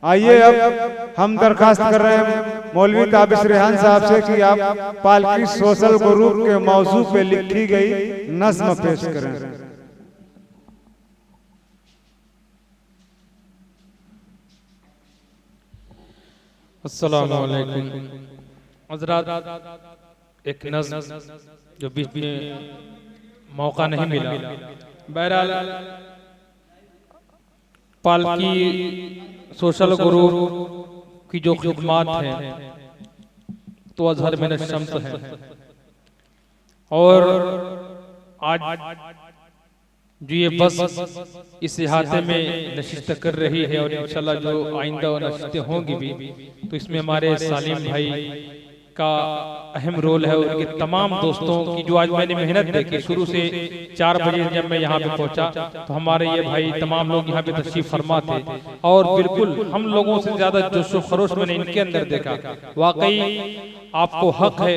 आइए अब हम दरखास्त कर रहे हैं मौलवी ताबिश रेहान साहब से कि आप पालकी सोशल ग्रुप के मौजू पे लिखी गई नज्म पेश करें। अस्सलामु अलैकुम हज़रात, एक नज्म जो बीच में मौका नहीं मिला, बहरहाल पालकी सोशल ग्रुप की जो खिदमात हैं तो अजहर में शम्स है, और आज जो ये बस इस इहाते में नशिस्त कर रही है और इंशाल्लाह जो आइंदा नशिस्तें होंगी भी, तो इसमें हमारे सालिम भाई का अहम रोल है। उनके तमाम दोस्तों की जो आज मैंने मेहनत देखी शुरू से 4 बजे जब मैं यहाँ पे पहुँचा तो हमारे ये भाई तमाम लोग यहाँ पे तशरीफ फरमा थे, और बिल्कुल हम लोगों से ज्यादा जोशो खरोश मैंने इनके अंदर देखा। वाकई आपको हक है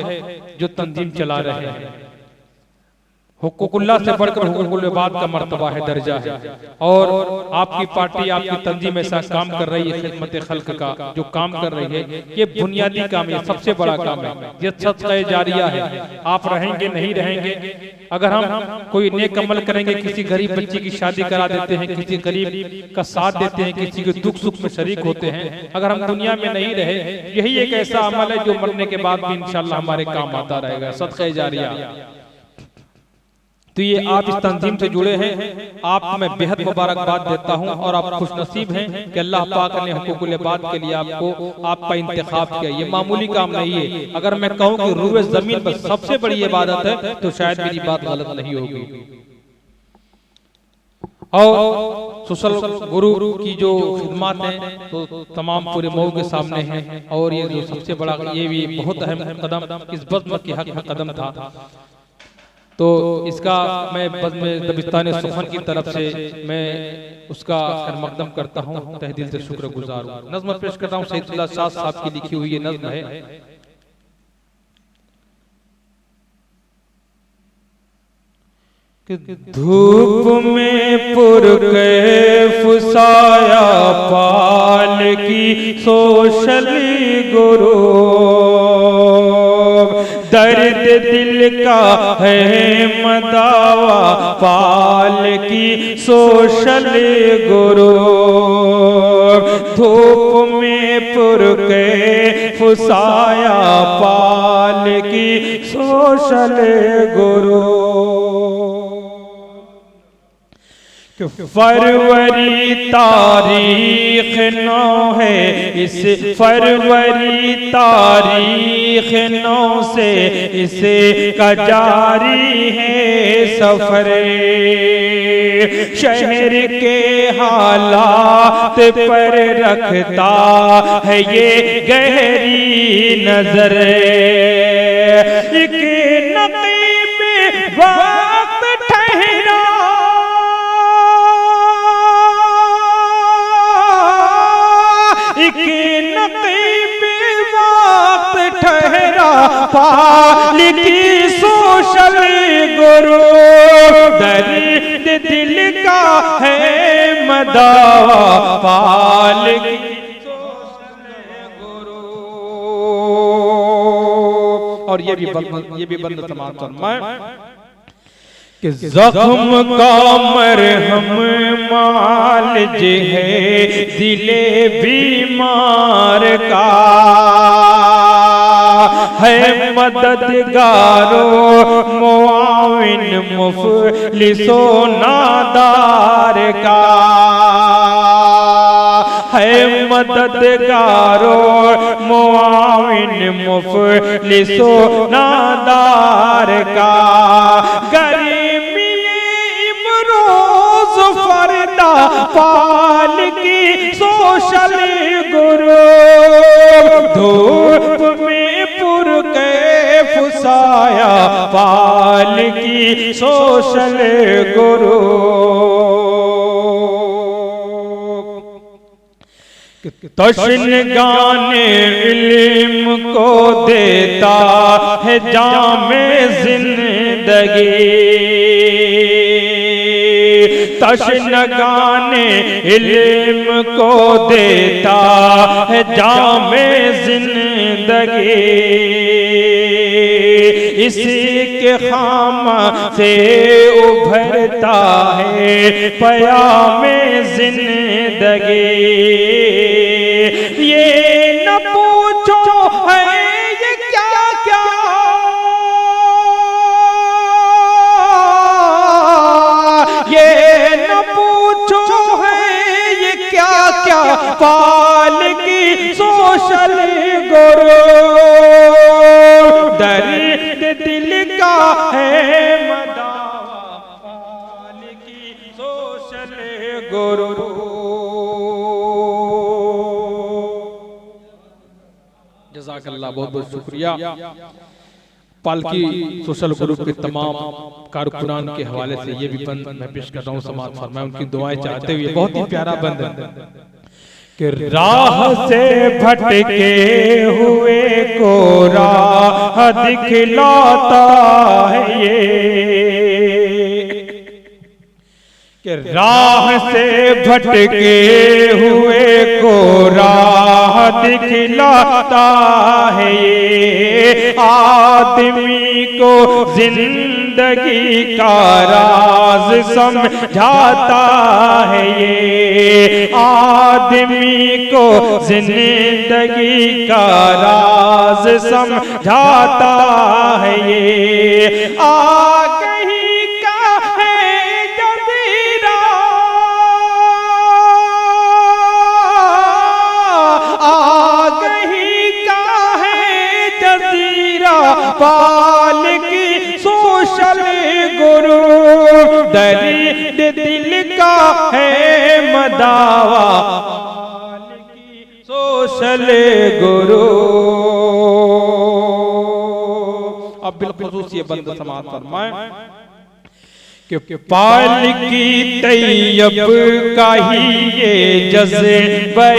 जो तंजीम चला रहे हैं, हुकूकुल्लाह से बढ़कर हुकूकुल इबाद का मर्तबा है, दर्जा है, और आपकी पार्टी आपकी तंजीम ऐसा काम कर रही है, खिदमत खल्क का जो काम कर रही है, ये बुनियादी काम है, सबसे बड़ा काम है, ये सदका जारिया है। आप रहेंगे नहीं रहेंगे, अगर हम कोई नेक अमल करेंगे, किसी गरीब बच्चे की शादी करा देते हैं, किसी गरीब का साथ देते हैं, किसी के दुख सुख में शरीक होते हैं, अगर हम दुनिया में नहीं रहे, यही एक ऐसा अमल है जो मरने के बाद भी इंशाल्लाह हमारे काम आता रहेगा, सदका जारिया। तो ये आप इस तंजीम से जुड़े हैं, आपको मैं बेहद मुबारकबाद देता हूं, और आप खुश नसीब हैं कि अल्लाह पाक ने हुकूकुल इबाद के लिए आपको आपका इंतखाब किया। ये मामूली काम नहीं है। अगर मैं कहूं कि रूए जमीन पर सबसे बड़ी इबादत है तो शायद मेरी बात गलत नहीं होगी। और सोशल गुरु की जो खिदमत है तो तमाम पूरे मऊ के सामने है, और ये जो सबसे बड़ा ये भी बहुत अहम कदम इस बज़्म के हक में कदम था, तो इसका मैं बज़्म दबिस्तान सुखन की तरफ से मैं उसका खैर मकदम करता हूँ, तहे दिल से शुक्रगुजार हूँ। नज़्म पेश करता हूँ, सईदुल्लाह शाह साहब की लिखी हुई ये नज़्म है। धूप में पुरकैफ साया पालकी सोशल गुरु, दर्द दिल का है मदावा पालकी सोशल गुरु। धूप में पुरकैफ साया पालकी सोशल गुरु। फरवरी तारीख 9 है, इस फरवरी तारीख 9 से इसे का जारी है सफर। शहर के हालात पर रखता है ये गहरी नजर। एक नक़ीब वक्त ठहरा, पालकी सोशल गुरु, दर्द दिल का है मदावा पालकी सोशल गुरु। और ये भी बंद तमाम फरमाए कि जख्म का मरहम मालिज है दिले बीमार का, है मददगारो मुआविन मुफलिसो नादार का, है मददगारो मुआविन मुफलिसो नादार का। गर्मी इमरोज फरदा पालकी सोशल गुरु, धूप में पुरकैफ साया पालकी सोशल गुरु। तशनगाने इल्म को देता है जामे जिंदगी, तशनगाने इल्म को देता है जामे जिंदगी, इसी के खामा से उभरता है पयामे जिंदगी। ये न पूछो है ये क्या क्या, ये न पूछो है ये क्या क्या, पाल की सोशल गुरु दर्द दिल का है मदावा, पाल की सोशल गुरु। जज़ाकल्लाह, बहुत बहुत शुक्रिया। पालकी सोशल ग्रुप के तमाम कारकुनान के हवाले से ये भी बंद मैं पेश कर रहा हूँ, समाअत फरमाएं उनकी दुआएं चाहते हुए। बहुत ही प्यारा बंद है कि राह से भटके हुए को राह दिखलाता है ये, कि राह से भटके हुए को राह दिखलाता है ये, आदमी को जिंदगी का राज समझाता है ये, आदमी को जिंदगी का राज समझाता है ये। आगही का है जजीरा, आगही का है जजीरा, पाल की सोशल गुरु दर्द दिल का है मदावा, पाल की सोशल गुरु। अब बिलखुसूस ये बंद समाअत फरमाएं कि पाल की तैयब का ही ये जज़्बे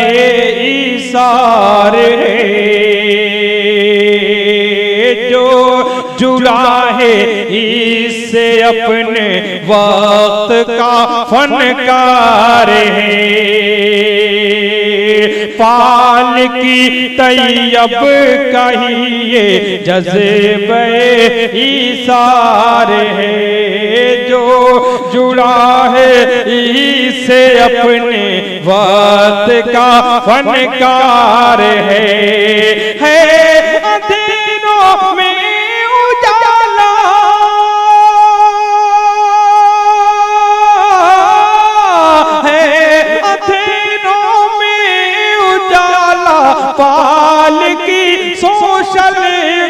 ईसार है, जो जुड़ा है इससे अपने वक्त का फनकार है। पाल की तैयब का ही ये जज़्बे ईसार है, जो जुड़ा है इससे अपने वक्त का फनकार है अंधेरों में उजाला, है अंधेरों में उजाला, पाल की सोशल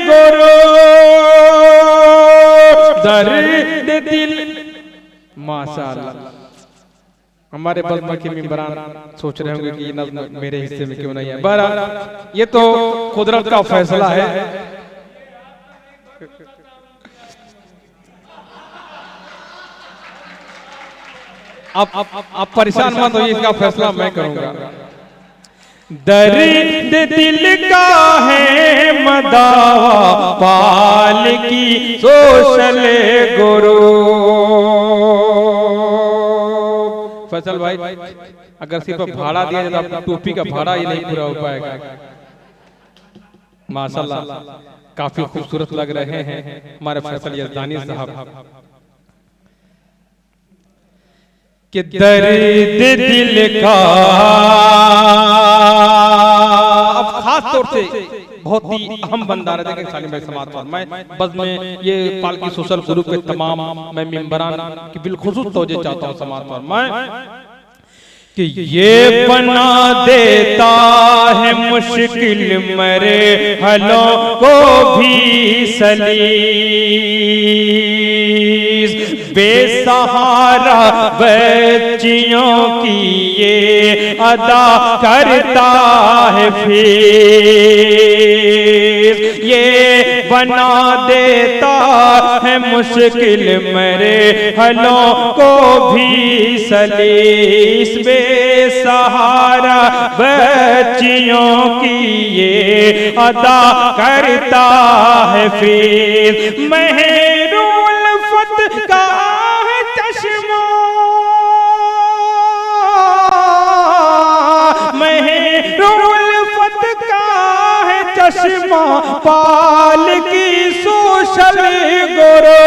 गुरु दर्द दिल। माशाअल्लाह, हमारे बज़्म के मेंबरान सोच रहे होंगे कि ये नज़्म मेरे हिस्से में क्यों नहीं है। बहरहाल ये तो कुदरत का फैसला है। आप परेशान मत होइए, इसका फैसला मैं करूंगा। दर्द दिल का है मदावा, पाल की सोशल गुरु। फैसल भाई, अगर सिर्फ भाड़ा दिया जाए तो टोपी का भाड़ा ही नहीं पूरा हो पाएगा। माशाल्लाह, काफी खूबसूरत लग रहे हैं हमारे फैसल यज़दानी साहब। कि दर्द दिल का, अब खास तौर से बहुत ही अहम बंदा है, देखें सालिम भाई समाअत फरमाएं। बस में ये पालकी सोशल ग्रुप के तमाम मैं मेंबरान की बिलखुसूस तवज्जो चाहता हूं, समाअत फरमाएं कि ये बना देता है मुश्किल मरे हलों को भी सलीस, बेसहारा बच्चियों की ये अदा करता है फीस। ये बना देता है मुश्किल मरे हलों को भी सलीस, बेसहारा बच्चियों की ये अदा करता है फीस। महरुल फत का है चश्मा, पाल की सोशल गुरु,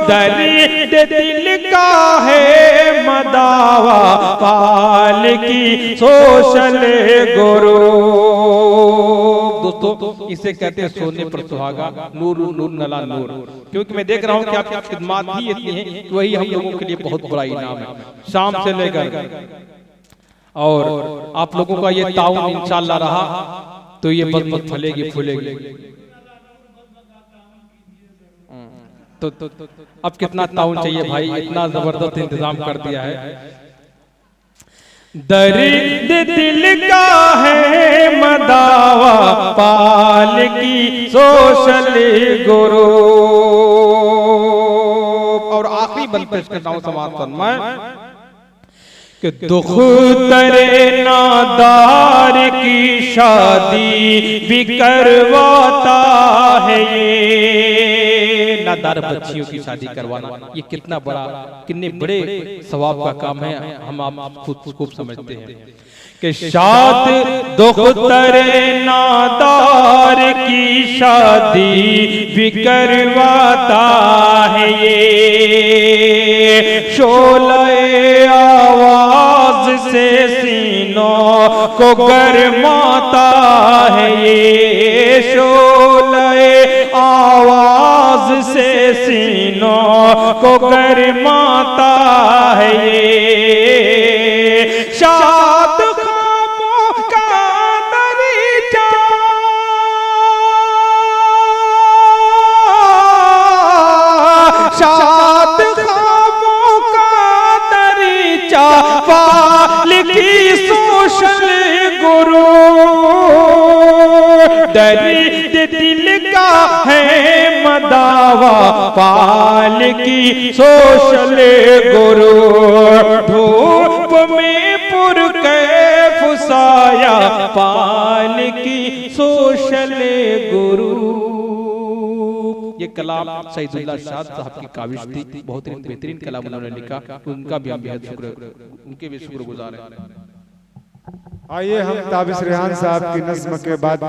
दर्द दिल का है मदावा पाल की सोशल गुरु। दोस्तों इसे कहते हैं सोने पर सुहागा, नूर नूर नला नूर। क्योंकि मैं देख रहा हूँ कि आपकी खिदमत ही इतनी है कि वही हम लोगों के लिए बहुत बड़ा इनाम है। शाम से लेकर और आप लोगों का ये ताउन इंशाल्लाह रहा तो ये बस बस फलेगी फूलेगी। तो अब कितना ताउन चाहिए भाई, इतना जबरदस्त इंतजाम कर दिया है। दर्द दिल का है मदावा पाल की सोशल गुरु। और आखिरी बंद पेश करता हूं समाप्त फरमाएं कि दुख तरे नादार की शादी भी करवाता है ये। नादार बच्चियों की शादी करवाना ये कितना बड़ा, कितने बड़े सवाब का काम है, हम आप खूब समझते हैं कि शाद दुख तरे नादार की शादी भी करवाता है ये। शोले आवाज से सीनों को गरमाता है ये। शोले आवाज से सीनों को गरमाता है ये। शाद खामों का दरीचा, शाद खामों का दरीचा पाल की सोशल गुरु। दर्द दिल का है मदावा पाल की सोशल गुरु। धूप में पुरकैफ साया पाल की सोशल गुरु। ये कलाम सईदुल्लाह शाद साहब की काविश थी, बहुत ही बेहतरीन कलाम उन्होंने लिखा, उनका भी हम बेहद उनके भी शुक्रगुजार हैं। आइए हम ताबिश रेहान साहब की नज़्म के बाद